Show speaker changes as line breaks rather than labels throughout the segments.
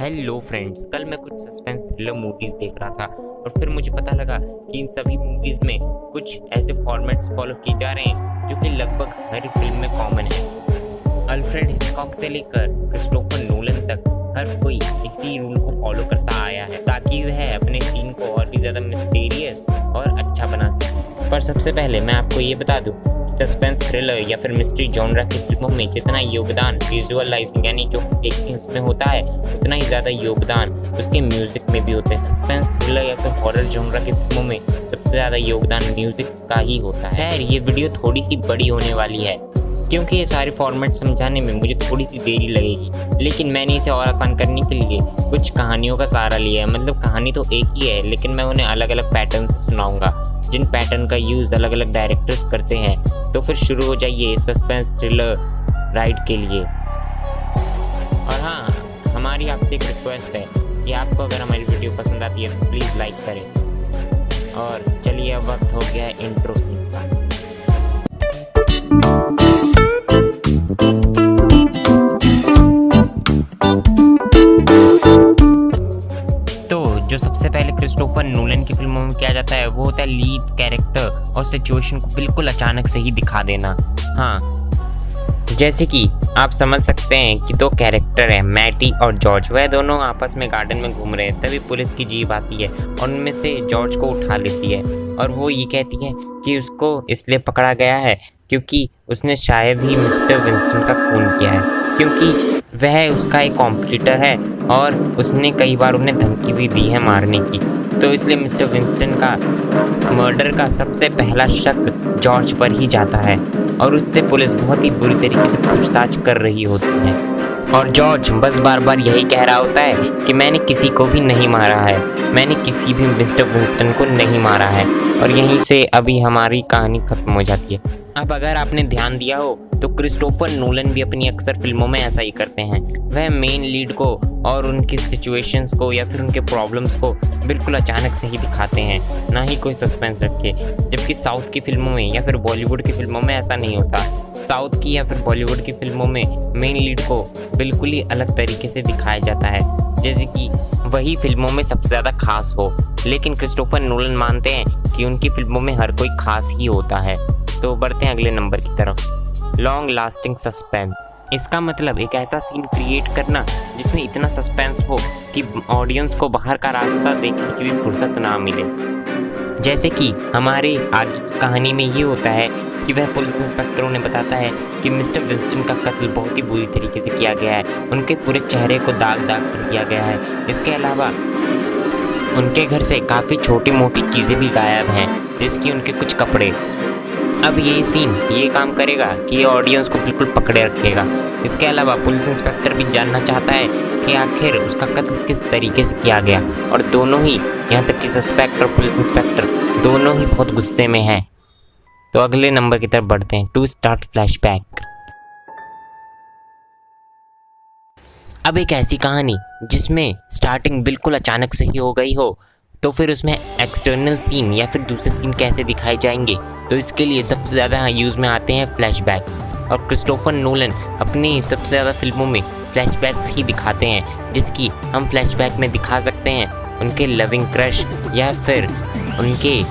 Hello friends, कल मैं कुछ सस्पेंस थ्रिलर मूवीज़ देख रहा था और फिर मुझे पता लगा कि इन सभी मूवीज़ में कुछ ऐसे फॉर्मेट्स फॉलो किए जा रहे हैं जो कि लगभग हर फिल्म में कॉमन है। अल्फ्रेड हिचकॉक से लेकर क्रिस्टोफर नोलन तक हर कोई इसी रूल को फॉलो करता आया है ताकि वह अपने सीन को और भी ज़्यादा मिस्टीरियस और अच्छा बना सके। पर सबसे पहले मैं आपको ये बता दूँ, सस्पेंस थ्रिलर या फिर मिस्ट्री जॉनरा की फिल्मों में जितना योगदान विजुअलाइजिंग यानी जो देखते उसमें होता है, उतना ही ज़्यादा योगदान उसके म्यूजिक में भी होता है। सस्पेंस थ्रिलर या फिर हॉरर जॉनरा की फिल्मों में सबसे ज़्यादा योगदान म्यूजिक का ही होता है। खैर, ये वीडियो थोड़ी सी बड़ी होने वाली है क्योंकि ये सारे फॉर्मेट समझाने में मुझे थोड़ी सी देरी लगेगी, लेकिन मैंने इसे और आसान करने के लिए कुछ कहानियों का सहारा लिया है। मतलब कहानी तो एक ही है, लेकिन मैं उन्हें अलग अलग पैटर्न से सुनाऊंगा, जिन पैटर्न का यूज़ अलग अलग डायरेक्टर्स करते हैं। तो फिर शुरू हो जाइए सस्पेंस थ्रिलर राइड के लिए। और हाँ, हमारी आपसे एक रिक्वेस्ट है कि आपको अगर हमारी वीडियो पसंद आती है तो प्लीज़ लाइक करें। और चलिए, अब वक्त हो गया है इंट्रो सीन का। जो सबसे पहले क्रिस्टोफर नोलन की फिल्मों में किया जाता है वो होता है लीड कैरेक्टर और सिचुएशन को बिल्कुल अचानक से ही दिखा देना। हाँ, जैसे कि आप समझ सकते हैं कि दो कैरेक्टर हैं, मैटी और जॉर्ज। वह दोनों आपस में गार्डन में घूम रहे हैं, तभी पुलिस की जीप आती है और उनमें से जॉर्ज को उठा लेती है और वो ये कहती है कि उसको इसलिए पकड़ा गया है क्योंकि उसने शायद ही मिस्टर विंस्टन का खून किया है, क्योंकि वह उसका एक कॉम्पिटिटर है और उसने कई बार उन्हें धमकी भी दी है मारने की। तो इसलिए मिस्टर विंस्टन का मर्डर का सबसे पहला शक जॉर्ज पर ही जाता है और उससे पुलिस बहुत ही बुरी तरीके से पूछताछ कर रही होती है। और जॉर्ज बस बार बार यही कह रहा होता है कि मैंने किसी को भी नहीं मारा है, मैंने किसी भी मिस्टर विंस्टन को नहीं मारा है। और यहीं से अभी हमारी कहानी खत्म हो जाती है। अब अगर आपने ध्यान दिया हो तो क्रिस्टोफर नोलन भी अपनी अक्सर फिल्मों में ऐसा ही करते हैं। वह मेन लीड को और उनकी सिचुएशंस को या फिर उनके प्रॉब्लम्स को बिल्कुल अचानक से ही दिखाते हैं, ना ही कोई सस्पेंस रखे। जबकि साउथ की फिल्मों में या फिर बॉलीवुड की फिल्मों में ऐसा नहीं होता। साउथ की या फिर बॉलीवुड की फिल्मों में मेन लीड को बिल्कुल ही अलग तरीके से दिखाया जाता है, जैसे कि वही फिल्मों में सबसे ज़्यादा खास हो। लेकिन क्रिस्टोफर नोलन मानते हैं कि उनकी फिल्मों में हर कोई खास ही होता है। तो बढ़ते हैं अगले नंबर की तरफ। Long lasting suspense. इसका मतलब एक ऐसा सीन क्रिएट करना जिसमें इतना सस्पेंस हो कि ऑडियंस को बाहर का रास्ता देखने की भी फुर्सत ना मिले। जैसे कि हमारे आगे की कहानी में ये होता है कि वह पुलिस इंस्पेक्टर उन्हें बताता है कि मिस्टर विंस्टन का कत्ल बहुत ही बुरी तरीके से किया गया है, उनके पूरे चेहरे को दाग दाग कर दिया गया है। इसके अलावा उनके घर से काफ़ी छोटी मोटी चीज़ें भी गायब हैं, जिसकी उनके कुछ कपड़े। अब ये सीन ये काम करेगा कि ये ऑडियंस को बिल्कुल पकड़े रखेगा। इसके अलावा पुलिस इंस्पेक्टर भी जानना चाहता है कि आखिर उसका कत्ल किस तरीके से किया गया, और दोनों ही, यहाँ तक कि सस्पेक्ट और पुलिस इंस्पेक्टर दोनों ही बहुत गुस्से में हैं। तो अगले नंबर की तरफ बढ़ते हैं, टू स्टार्ट फ्लैशबैक। अब एक ऐसी कहानी जिसमें स्टार्टिंग बिल्कुल अचानक से ही हो गई हो, तो फिर उसमें एक्सटर्नल सीन या फिर दूसरे सीन कैसे दिखाए जाएंगे, तो इसके लिए सबसे ज़्यादा यूज़ में आते हैं फ्लैशबैक्स। और क्रिस्टोफर नोलन अपनी सबसे ज़्यादा फिल्मों में फ्लैशबैक्स ही दिखाते हैं, जिसकी हम फ्लैशबैक में दिखा सकते हैं उनके लविंग क्रश या फिर उनके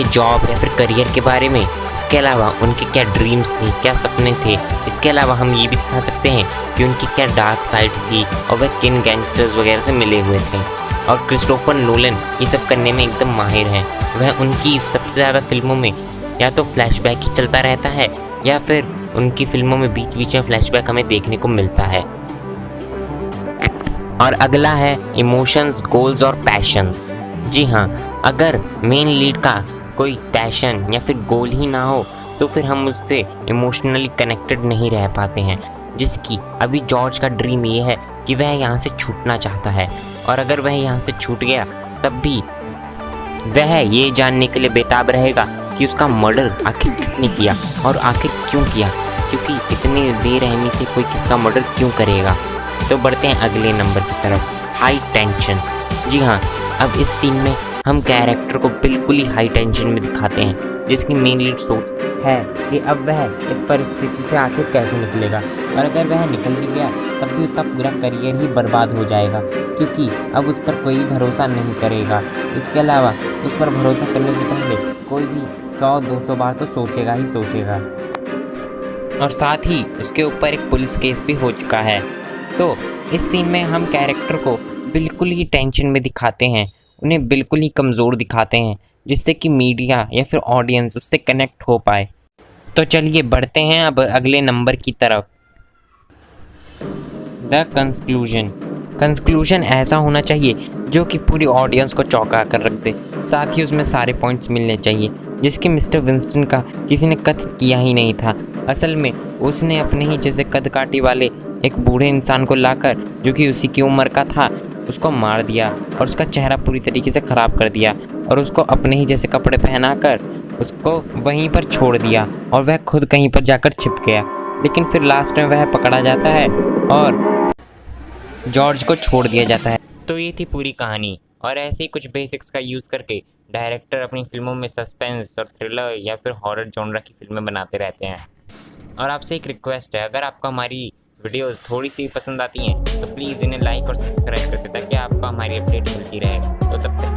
जॉब या फिर करियर के बारे में। इसके अलावा उनके क्या ड्रीम्स थे, क्या सपने थे। इसके अलावा हम ये भी दिखा सकते हैं कि उनकी क्या डार्क साइड थी और वह किन गैंगस्टर्स वगैरह से मिले हुए थे। और क्रिस्टोफर नोलन ये सब करने में एकदम माहिर हैं। वह उनकी सबसे ज़्यादा फिल्मों में या तो फ्लैशबैक ही चलता रहता है या फिर उनकी फिल्मों में बीच बीच में फ्लैशबैक हमें देखने को मिलता है। और अगला है इमोशंस, गोल्स और पैशंस। जी हाँ, अगर मेन लीड का कोई पैशन या फिर गोल ही ना हो तो फिर हम उससे इमोशनली कनेक्टेड नहीं रह पाते हैं। जिसकी अभी जॉर्ज का ड्रीम ये है कि वह यहाँ से छूटना चाहता है, और अगर वह यहाँ से छूट गया तब भी वह ये जानने के लिए बेताब रहेगा कि उसका मर्डर आखिर किसने किया और आखिर क्यों किया, क्योंकि इतनी बेरहमी से कोई किसका मर्डर क्यों करेगा। तो बढ़ते हैं अगले नंबर की तरफ, हाई टेंशन। जी हाँ, अब इस सीन में हम कैरेक्टर को बिल्कुल ही हाई टेंशन में दिखाते हैं। जिसकी मेन लीड सोचती है कि अब वह इस परिस्थिति से आखिर कैसे निकलेगा, और अगर वह निकल भी गया तब भी उसका पूरा करियर ही बर्बाद हो जाएगा, क्योंकि अब उस पर कोई भरोसा नहीं करेगा। इसके अलावा उस पर भरोसा करने से पहले कोई भी 100-200 बार तो सोचेगा ही सोचेगा। और साथ ही उसके ऊपर एक पुलिस केस भी हो चुका है। तो इस सीन में हम कैरेक्टर को बिल्कुल ही टेंशन में दिखाते हैं, उन्हें बिल्कुल ही कमज़ोर दिखाते हैं, जिससे कि मीडिया या फिर ऑडियंस उससे कनेक्ट हो पाए। तो चलिए बढ़ते हैं अब अगले नंबर की तरफ। द कंक्लूजन ऐसा होना चाहिए जो कि पूरी ऑडियंस को चौंका कर रख दे। साथ ही उसमें सारे पॉइंट्स मिलने चाहिए जिसके मिस्टर विंस्टन का किसी ने कत्ल किया ही नहीं था। असल में उसने अपने ही जैसे कद काठी वाले एक बूढ़े इंसान को लाकर, जो कि उसी की उम्र का था, उसको मार दिया और उसका चेहरा पूरी तरीके से ख़राब कर दिया और उसको अपने ही जैसे कपड़े पहनाकर उसको वहीं पर छोड़ दिया और वह खुद कहीं पर जाकर छिप गया। लेकिन फिर लास्ट में वह पकड़ा जाता है और जॉर्ज को छोड़ दिया जाता है। तो ये थी पूरी कहानी, और ऐसे ही कुछ बेसिक्स का यूज़ करके डायरेक्टर अपनी फिल्मों में सस्पेंस और थ्रिलर या फिर हॉरर जॉनरा की फिल्में बनाते रहते हैं। और आपसे एक रिक्वेस्ट है, अगर आपको हमारी वीडियोस थोड़ी सी पसंद आती हैं तो प्लीज़ इन्हें लाइक और सब्सक्राइब करते ताकि आपको हमारी अपडेट मिलती रहे। तो तब तक